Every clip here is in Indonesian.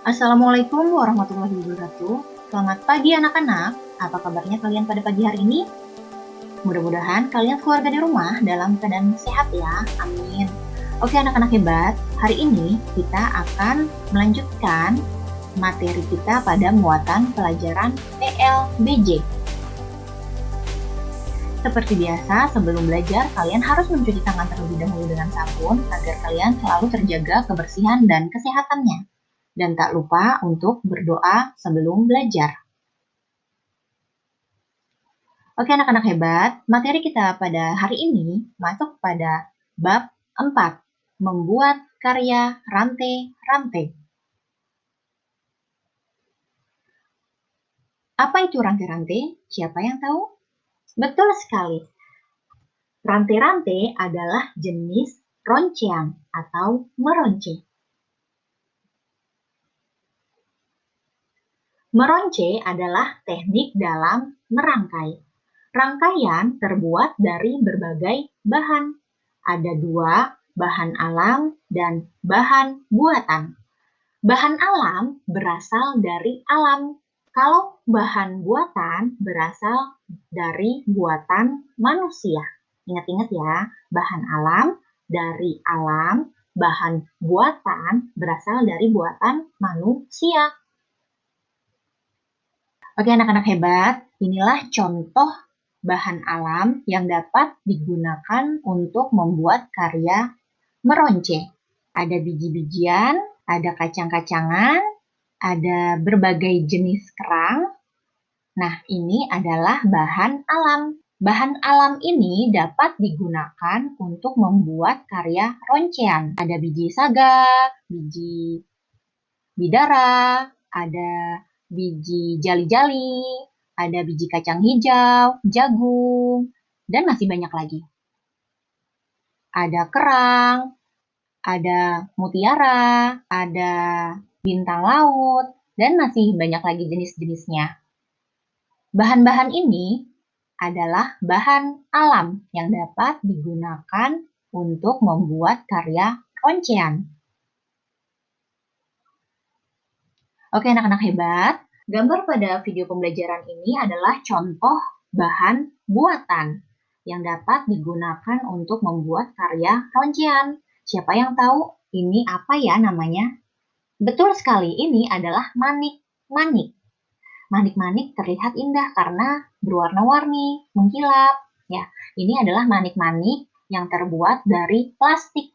Assalamualaikum warahmatullahi wabarakatuh. Selamat pagi anak-anak. Apa kabarnya kalian pada pagi hari ini? Mudah-mudahan kalian keluarga di rumah dalam keadaan sehat ya. Amin. Oke anak-anak hebat, hari ini kita akan melanjutkan materi kita pada muatan pelajaran PLBJ. Seperti biasa, sebelum belajar, kalian harus mencuci tangan terlebih dahulu dengan sabun agar kalian selalu terjaga kebersihan dan kesehatannya. Dan tak lupa untuk berdoa sebelum belajar. Oke anak-anak hebat, materi kita pada hari ini masuk pada bab 4, membuat karya rantai-rantai. Apa itu rantai-rantai? Siapa yang tahu? Betul sekali. Rantai-rantai adalah jenis roncean atau meronce. Meronce adalah teknik dalam merangkai. Rangkaian terbuat dari berbagai bahan. Ada 2, bahan alam dan bahan buatan. Bahan alam berasal dari alam. Kalau bahan buatan berasal dari buatan manusia. Ingat-ingat ya, bahan alam dari alam, bahan buatan berasal dari buatan manusia. Oke anak-anak hebat, inilah contoh bahan alam yang dapat digunakan untuk membuat karya meronce. Ada biji-bijian, ada kacang-kacangan, ada berbagai jenis kerang. Nah, ini adalah bahan alam. Bahan alam ini dapat digunakan untuk membuat karya roncean. Ada biji saga, biji bidara, ada biji jali-jali, ada biji kacang hijau, jagung, dan masih banyak lagi. Ada kerang, ada mutiara, ada bintang laut, dan masih banyak lagi jenis-jenisnya. Bahan-bahan ini adalah bahan alam yang dapat digunakan untuk membuat karya roncean. Oke anak-anak hebat, gambar pada video pembelajaran ini adalah contoh bahan buatan yang dapat digunakan untuk membuat karya roncean. Siapa yang tahu ini apa ya namanya? Betul sekali, ini adalah manik-manik. Manik-manik terlihat indah karena berwarna-warni, mengkilap. Ya, ini adalah manik-manik yang terbuat dari plastik.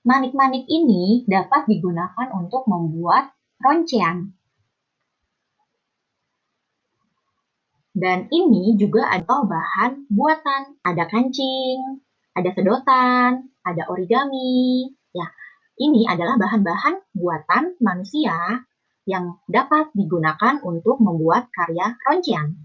Manik-manik ini dapat digunakan untuk membuat roncean. Dan ini juga ada bahan buatan. Ada kancing, ada sedotan, ada origami. Ya, ini adalah bahan-bahan buatan manusia yang dapat digunakan untuk membuat karya roncean.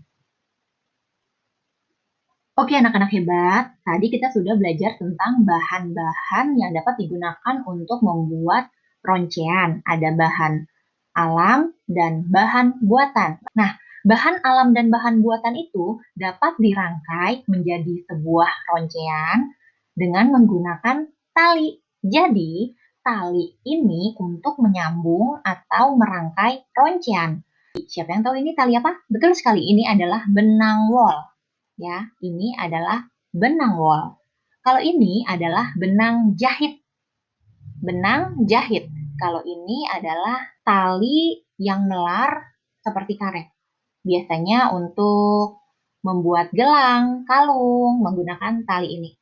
Oke anak-anak hebat, tadi kita sudah belajar tentang bahan-bahan yang dapat digunakan untuk membuat roncean. Ada bahan alam dan bahan buatan. Nah, bahan alam dan bahan buatan itu dapat dirangkai menjadi sebuah roncean dengan menggunakan tali. Jadi, tali ini untuk menyambung atau merangkai roncean. Siapa yang tahu ini tali apa? Betul sekali, ini adalah benang wol. Ya, ini adalah benang wol. Kalau ini adalah benang jahit. Benang jahit. Kalau ini adalah tali yang melar seperti karet. Biasanya untuk membuat gelang, kalung, menggunakan tali ini.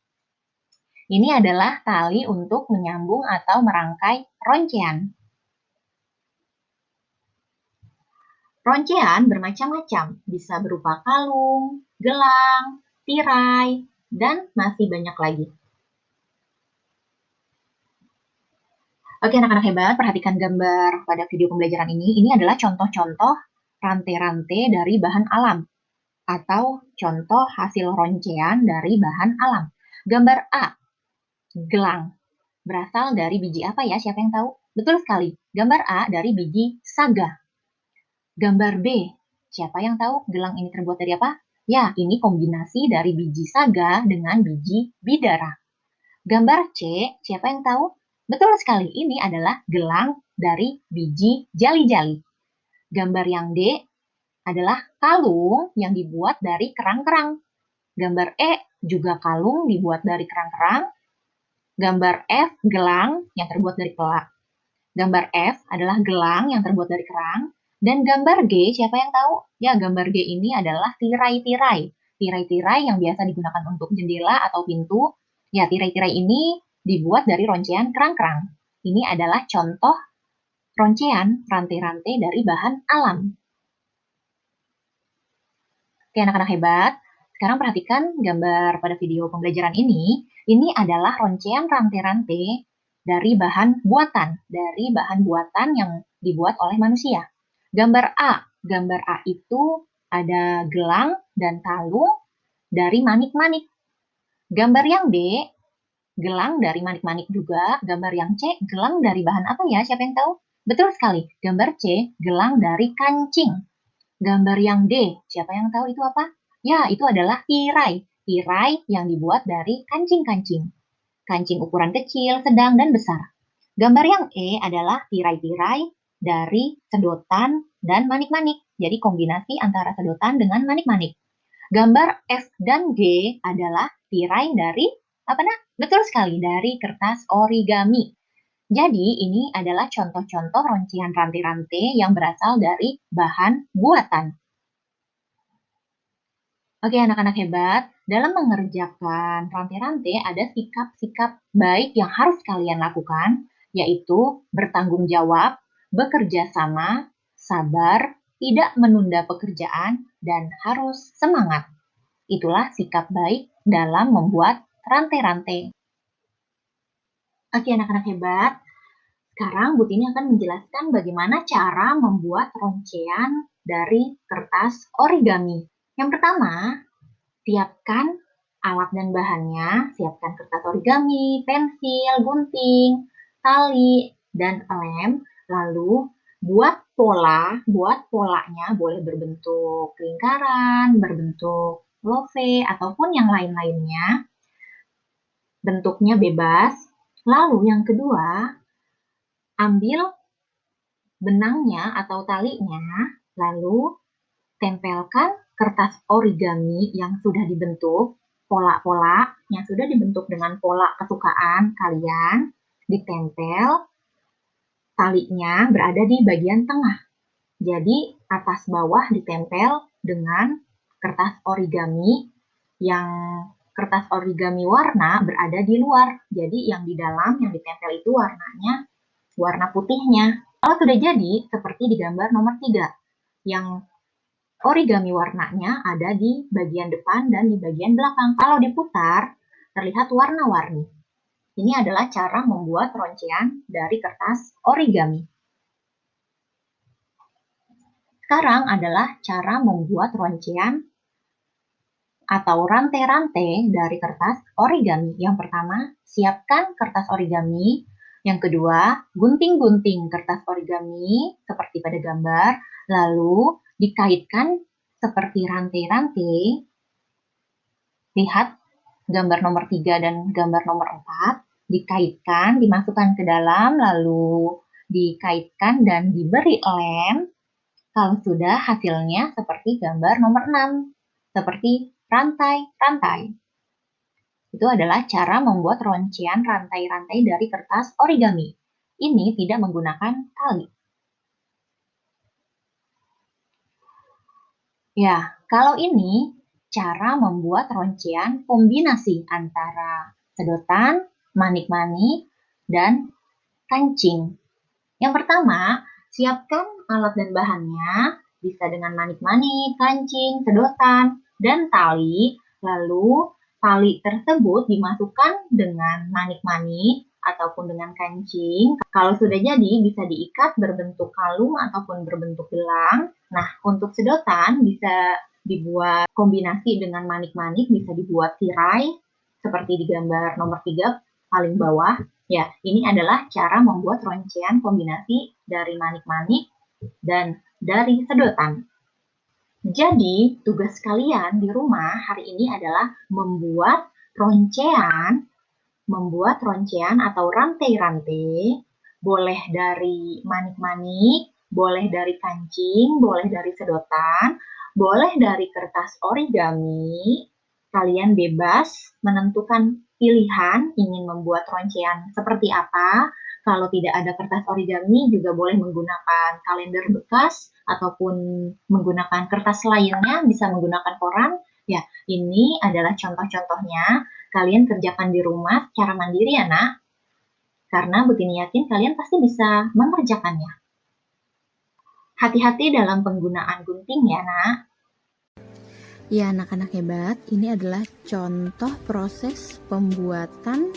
Ini adalah tali untuk menyambung atau merangkai roncean. Roncean bermacam-macam, bisa berupa kalung, gelang, tirai, dan masih banyak lagi. Oke anak-anak hebat, perhatikan gambar pada video pembelajaran ini. Ini adalah contoh-contoh rantai-rantai dari bahan alam atau contoh hasil roncean dari bahan alam. Gambar A, gelang. Berasal dari biji apa ya? Siapa yang tahu? Betul sekali, gambar A dari biji saga. Gambar B, siapa yang tahu gelang ini terbuat dari apa? Ya, ini kombinasi dari biji saga dengan biji bidara. Gambar C, siapa yang tahu? Betul sekali, ini adalah gelang dari biji jali-jali. Gambar yang D adalah kalung yang dibuat dari kerang-kerang. Gambar E juga kalung dibuat dari kerang-kerang. Gambar F gelang yang terbuat dari pelak. Gambar F adalah gelang yang terbuat dari kerang. Dan gambar G, siapa yang tahu? Ya, gambar G ini adalah tirai-tirai. Tirai-tirai yang biasa digunakan untuk jendela atau pintu. Ya, tirai-tirai ini dibuat dari roncean kerang-kerang. Ini adalah contoh roncean rantai-rantai dari bahan alam. Oke, anak-anak hebat. Sekarang perhatikan gambar pada video pembelajaran ini. Ini adalah roncean rantai-rantai dari bahan buatan yang dibuat oleh manusia. Gambar A itu ada gelang dan kalung dari manik-manik. Gambar yang B, gelang dari manik-manik juga. Gambar yang C, gelang dari bahan apa ya? Siapa yang tahu? Betul sekali, gambar C, gelang dari kancing. Gambar yang D, siapa yang tahu itu apa? Ya, itu adalah tirai. Tirai yang dibuat dari kancing-kancing. Kancing ukuran kecil, sedang, dan besar. Gambar yang E adalah tirai-tirai dari sedotan dan manik-manik. Jadi kombinasi antara sedotan dengan manik-manik. Gambar F dan G adalah tirai dari apa nak? Betul sekali, dari kertas origami. Jadi ini adalah contoh-contoh roncean rantai-rantai yang berasal dari bahan buatan. Oke, anak-anak hebat, dalam mengerjakan rantai-rantai ada sikap-sikap baik yang harus kalian lakukan, yaitu bertanggung jawab, bekerja sama, sabar, tidak menunda pekerjaan, dan harus semangat. Itulah sikap baik dalam membuat rantai-rantai. Oke, anak-anak hebat, sekarang Bu Tini akan menjelaskan bagaimana cara membuat roncean dari kertas origami. Yang pertama, siapkan alat dan bahannya, siapkan kertas origami, pensil, gunting, tali, dan lem. Lalu buat polanya boleh berbentuk lingkaran, berbentuk love, ataupun yang lain-lainnya. Bentuknya bebas. Lalu yang kedua, ambil benangnya atau talinya, lalu tempelkan kertas origami yang sudah dibentuk, pola-pola yang sudah dibentuk dengan pola kesukaan kalian, ditempel, talinya berada di bagian tengah. Jadi atas bawah ditempel dengan kertas origami, yang kertas origami warna berada di luar. Jadi yang di dalam yang ditempel itu warnanya warna putihnya. Kalau sudah jadi, seperti di gambar nomor 3, yang origami warnanya ada di bagian depan dan di bagian belakang. Kalau diputar, terlihat warna-warni. Ini adalah cara membuat roncean dari kertas origami. Sekarang adalah cara membuat roncean atau rantai-rantai dari kertas origami. Yang pertama, siapkan kertas origami. Yang kedua, gunting-gunting kertas origami seperti pada gambar. Lalu dikaitkan seperti rantai-rantai. Lihat gambar nomor 3 dan gambar nomor 4. Dikaitkan, dimasukkan ke dalam, lalu dikaitkan dan diberi lem. Kalau sudah, hasilnya seperti gambar nomor 6, seperti rantai-rantai. Itu adalah cara membuat roncean rantai-rantai dari kertas origami. Ini tidak menggunakan tali. Ya, kalau ini cara membuat roncean kombinasi antara sedotan, manik-manik, dan kancing. Yang pertama, siapkan alat dan bahannya, bisa dengan manik-manik, kancing, sedotan, dan tali. Lalu, tali tersebut dimasukkan dengan manik-manik ataupun dengan kancing. Kalau sudah jadi, bisa diikat berbentuk kalung ataupun berbentuk gelang. Nah, untuk sedotan bisa dibuat kombinasi dengan manik-manik, bisa dibuat tirai, seperti di gambar nomor 3 paling bawah. Ya, ini adalah cara membuat roncean kombinasi dari manik-manik dan dari sedotan. Jadi, tugas kalian di rumah hari ini adalah membuat roncean atau rantai-rantai Boleh dari manik-manik, boleh dari kancing, boleh dari sedotan, boleh dari kertas origami. Kalian bebas menentukan pilihan ingin membuat roncean seperti apa. Kalau tidak ada kertas origami juga boleh menggunakan kalender bekas ataupun menggunakan kertas lainnya, bisa menggunakan koran. Ya, ini adalah contoh-contohnya. Kalian kerjakan di rumah secara mandiri ya, Nak. Karena begini yakin kalian pasti bisa mengerjakannya. Hati-hati dalam penggunaan gunting ya, Nak. Ya, anak-anak hebat, ini adalah contoh proses pembuatan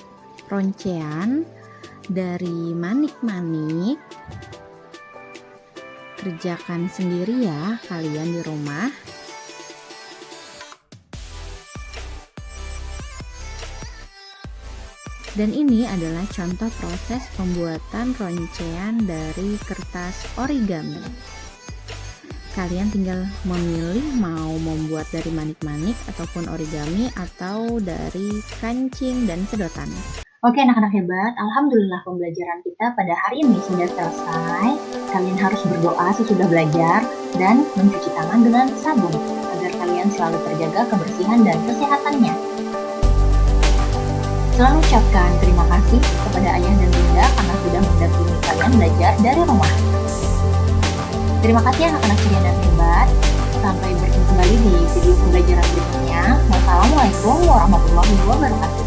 roncean dari manik-manik. Kerjakan sendiri ya kalian di rumah. Dan ini adalah contoh proses pembuatan roncean dari kertas origami. Kalian tinggal memilih mau membuat dari manik-manik ataupun origami atau dari kancing dan sedotan. Oke anak-anak hebat, alhamdulillah pembelajaran kita pada hari ini sudah selesai. Kalian harus berdoa sesudah belajar dan mencuci tangan dengan sabun agar kalian selalu terjaga kebersihan dan kesehatannya. Selalu ucapkan terima kasih kepada ayah dan bunda karena sudah mendampingi kalian belajar dari rumah. Terima kasih anak-anak ceria dan hebat. Sampai bertemu kembali di video pembelajaran berikutnya. Wassalamualaikum warahmatullahi wabarakatuh.